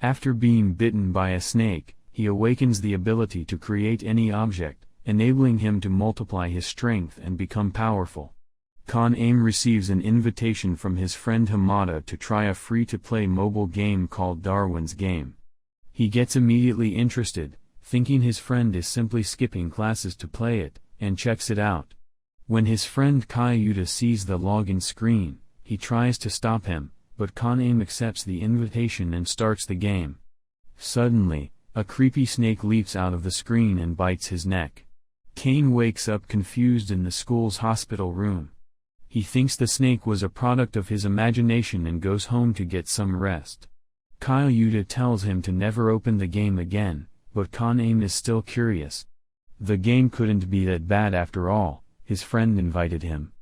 After being bitten by a snake, he awakens the ability to create any object, enabling him to multiply his strength and become powerful. Kan-Aim receives an invitation from his friend Hamada to try a free-to-play mobile game called Darwin's Game. He gets immediately interested, thinking his friend is simply skipping classes to play it, and checks it out. When his friend Kyuta sees the login screen, he tries to stop him, but Kan-Aim accepts the invitation and starts the game. Suddenly, a creepy snake leaps out of the screen and bites his neck. Kane wakes up confused in the school's hospital room. He thinks the snake was a product of his imagination and goes home to get some rest. Kyuta tells him to never open the game again, but Kan-Aim is still curious. The game couldn't be that bad after all, his friend invited him.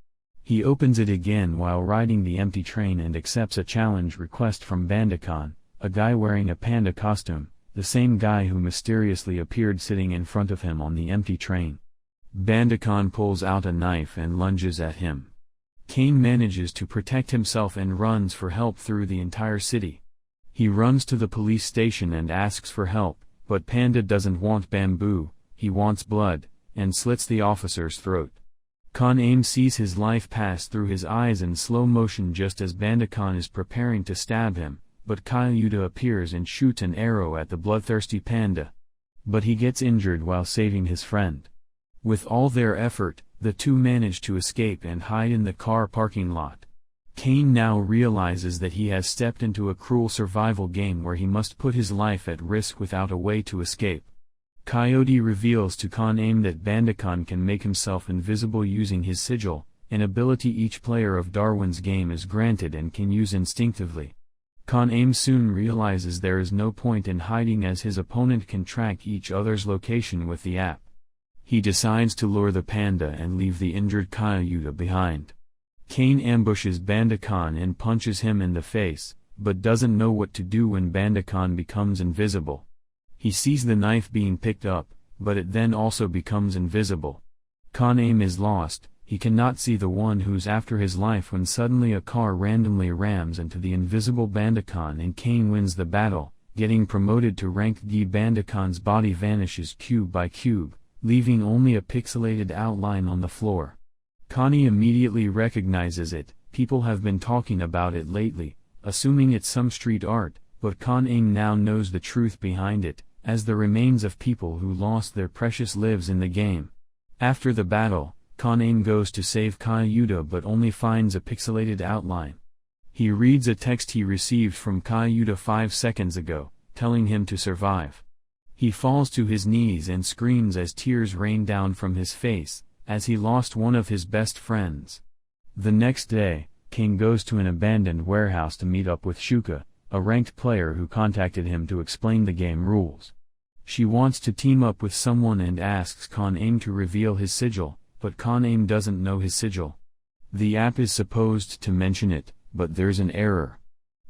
He opens it again while riding the empty train and accepts a challenge request from Bandicon, a guy wearing a panda costume, the same guy who mysteriously appeared sitting in front of him on the empty train. Bandicon pulls out a knife and lunges at him. Kane manages to protect himself and runs for help through the entire city. He runs to the police station and asks for help, but Panda doesn't want bamboo, he wants blood, and slits the officer's throat. Kan-Aim sees his life pass through his eyes in slow motion just as Bandicon is preparing to stab him, but Kyuta appears and shoots an arrow at the bloodthirsty panda. But he gets injured while saving his friend. With all their effort, the two manage to escape and hide in the car parking lot. Kane now realizes that he has stepped into a cruel survival game where he must put his life at risk without a way to escape. Coyote reveals to Kan-Aim that Bandicon can make himself invisible using his sigil, an ability each player of Darwin's Game is granted and can use instinctively. Kan-Aim soon realizes there is no point in hiding as his opponent can track each other's location with the app. He decides to lure the panda and leave the injured Kyuta behind. Kane ambushes Bandicon and punches him in the face, but doesn't know what to do when Bandicon becomes invisible. He sees the knife being picked up, but it then also becomes invisible. Kan-Aim is lost, he cannot see the one who's after his life when suddenly a car randomly rams into the invisible Bandicon and Kane wins the battle, getting promoted to rank D. Bandicon's body vanishes cube by cube, leaving only a pixelated outline on the floor. Connie immediately recognizes it. People have been talking about it lately, assuming it's some street art, but Kan-Aim now knows the truth behind it, as the remains of people who lost their precious lives in the game. After the battle, Kan-Aim goes to save Kyuta but only finds a pixelated outline. He reads a text he received from Kyuta 5 seconds ago, telling him to survive. He falls to his knees and screams as tears rain down from his face, as he lost one of his best friends. The next day, King goes to an abandoned warehouse to meet up with Shuka, a ranked player who contacted him to explain the game rules. She wants to team up with someone and asks Kan-Aim to reveal his sigil, but Kan-Aim doesn't know his sigil. The app is supposed to mention it, but there's an error.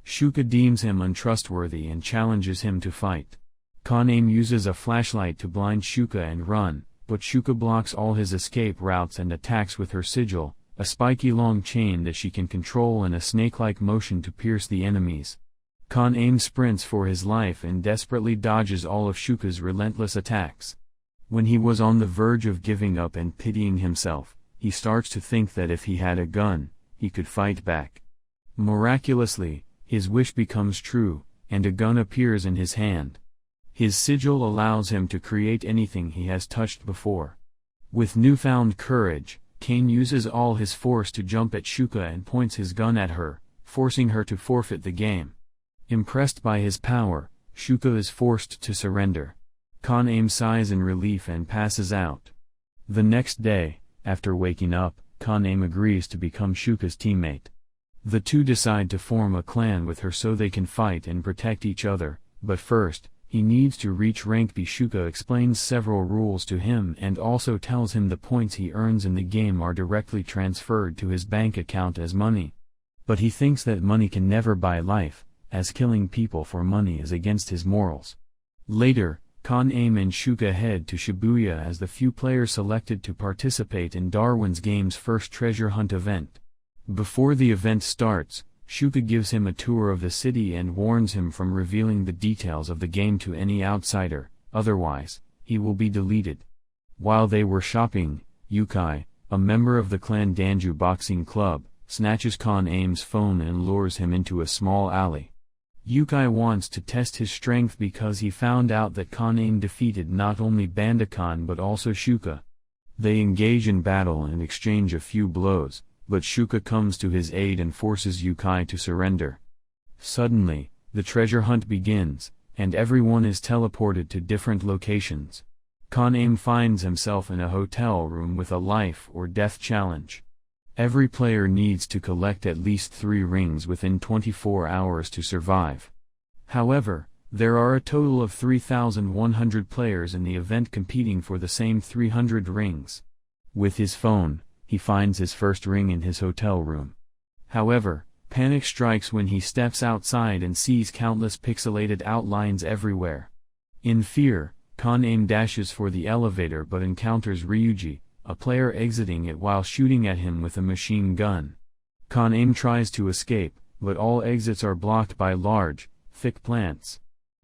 Shuka deems him untrustworthy and challenges him to fight. Kan-Aim uses a flashlight to blind Shuka and run, but Shuka blocks all his escape routes and attacks with her sigil, a spiky long chain that she can control and a snake-like motion to pierce the enemies. Kan-Aim sprints for his life and desperately dodges all of Shuka's relentless attacks. When he was on the verge of giving up and pitying himself, he starts to think that if he had a gun, he could fight back. Miraculously, his wish becomes true, and a gun appears in his hand. His sigil allows him to create anything he has touched before. With newfound courage, Kane uses all his force to jump at Shuka and points his gun at her, forcing her to forfeit the game. Impressed by his power, Shuka is forced to surrender. Kan-Aim sighs in relief and passes out. The next day, after waking up, Kan-Aim agrees to become Shuka's teammate. The two decide to form a clan with her so they can fight and protect each other, but first, he needs to reach rank B. Shuka explains several rules to him and also tells him the points he earns in the game are directly transferred to his bank account as money. But he thinks that money can never buy life, as killing people for money is against his morals. Later, Kan-Aim and Shuka head to Shibuya as the few players selected to participate in Darwin's Game's first treasure hunt event. Before the event starts, Shuka gives him a tour of the city and warns him from revealing the details of the game to any outsider, otherwise, he will be deleted. While they were shopping, Yukai, a member of the clan Danju boxing club, snatches Kan Aim's phone and lures him into a small alley. Yukai wants to test his strength because he found out that Kan Aim defeated not only Bandakan but also Shuka. They engage in battle and exchange a few blows, but Shuka comes to his aid and forces Yukai to surrender. Suddenly, the treasure hunt begins, and everyone is teleported to different locations. Kan Aim finds himself in a hotel room with a life or death challenge. Every player needs to collect at least 3 rings within 24 hours to survive. However, there are a total of 3,100 players in the event competing for the same 300 rings. With his phone, he finds his first ring in his hotel room. However, panic strikes when he steps outside and sees countless pixelated outlines everywhere. In fear, Kan Aim dashes for the elevator but encounters Ryuji, a player exiting it while shooting at him with a machine gun. Kan Aim tries to escape, but all exits are blocked by large, thick plants.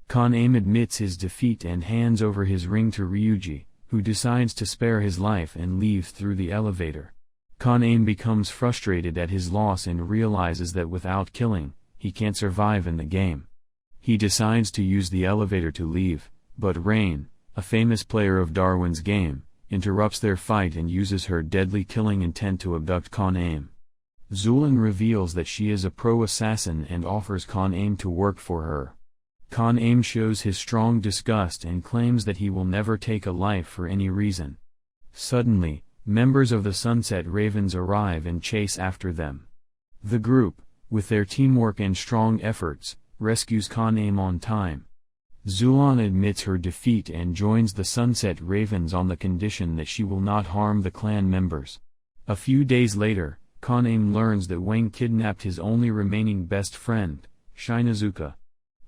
Kan Aim admits his defeat and hands over his ring to Ryuji, who decides to spare his life and leaves through the elevator. Kan Aim becomes frustrated at his loss and realizes that without killing, he can't survive in the game. He decides to use the elevator to leave, but Rain, a famous player of Darwin's game, interrupts their fight and uses her deadly killing intent to abduct Kan Aim. Zulin reveals that she is a pro assassin and offers Kan Aim to work for her. Kan Aim shows his strong disgust and claims that he will never take a life for any reason. Suddenly, members of the Sunset Ravens arrive and chase after them. The group, with their teamwork and strong efforts, rescues Kan Aim on time. Zulon admits her defeat and joins the Sunset Ravens on the condition that she will not harm the clan members. A few days later, Kan Aim learns that Wang kidnapped his only remaining best friend, Shinazuka.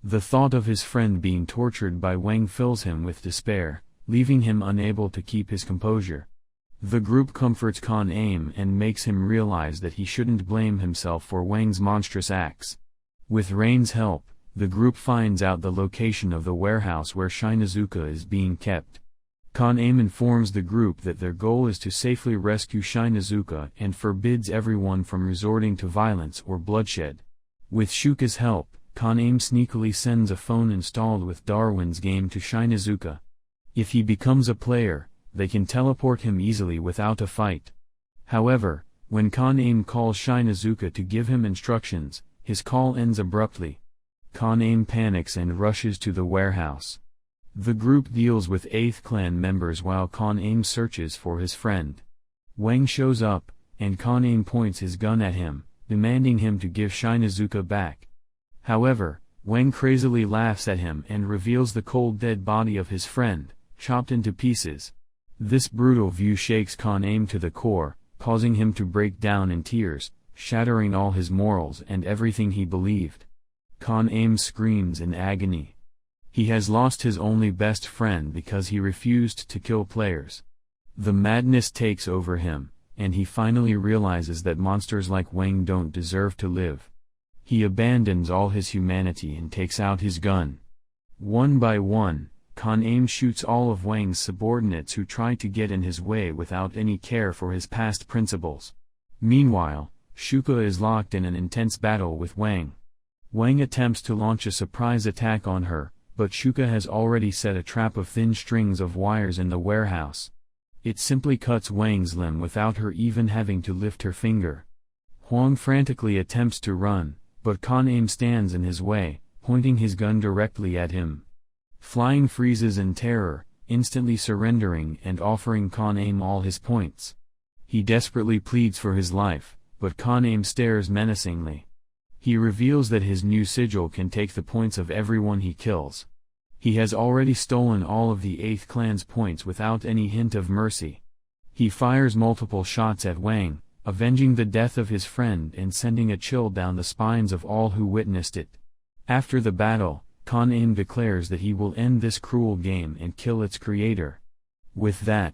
The thought of his friend being tortured by Wang fills him with despair, leaving him unable to keep his composure. The group comforts Kan Aim and makes him realize that he shouldn't blame himself for Wang's monstrous acts. With Rain's help, the group finds out the location of the warehouse where Shinazuka is being kept. Kan Aim informs the group that their goal is to safely rescue Shinazuka and forbids everyone from resorting to violence or bloodshed. With Shuka's help, Kan Aim sneakily sends a phone installed with Darwin's game to Shinazuka. If he becomes a player, they can teleport him easily without a fight. However, when Kan Aim calls Shinazuka to give him instructions, his call ends abruptly. Kan Aim panics and rushes to the warehouse. The group deals with 8th clan members while Kan Aim searches for his friend. Wang shows up, and Kan Aim points his gun at him, demanding him to give Shinazuka back. However, Wang crazily laughs at him and reveals the cold dead body of his friend, chopped into pieces. This brutal view shakes Kan Aim to the core, causing him to break down in tears, shattering all his morals and everything he believed. Kan Aim screams in agony. He has lost his only best friend because he refused to kill players. The madness takes over him, and he finally realizes that monsters like Wang don't deserve to live. He abandons all his humanity and takes out his gun. One by one, Kan Aim shoots all of Wang's subordinates who try to get in his way without any care for his past principles. Meanwhile, Shuka is locked in an intense battle with Wang. Wang attempts to launch a surprise attack on her, but Shuka has already set a trap of thin strings of wires in the warehouse. It simply cuts Wang's limb without her even having to lift her finger. Huang frantically attempts to run, but Kan Aim stands in his way, pointing his gun directly at him. Flying freezes in terror, instantly surrendering and offering Kan Aim all his points. He desperately pleads for his life, but Kan Aim stares menacingly. He reveals that his new sigil can take the points of everyone he kills. He has already stolen all of the 8th clan's points without any hint of mercy. He fires multiple shots at Wang, avenging the death of his friend and sending a chill down the spines of all who witnessed it. After the battle, Kan Aim declares that he will end this cruel game and kill its creator. With that,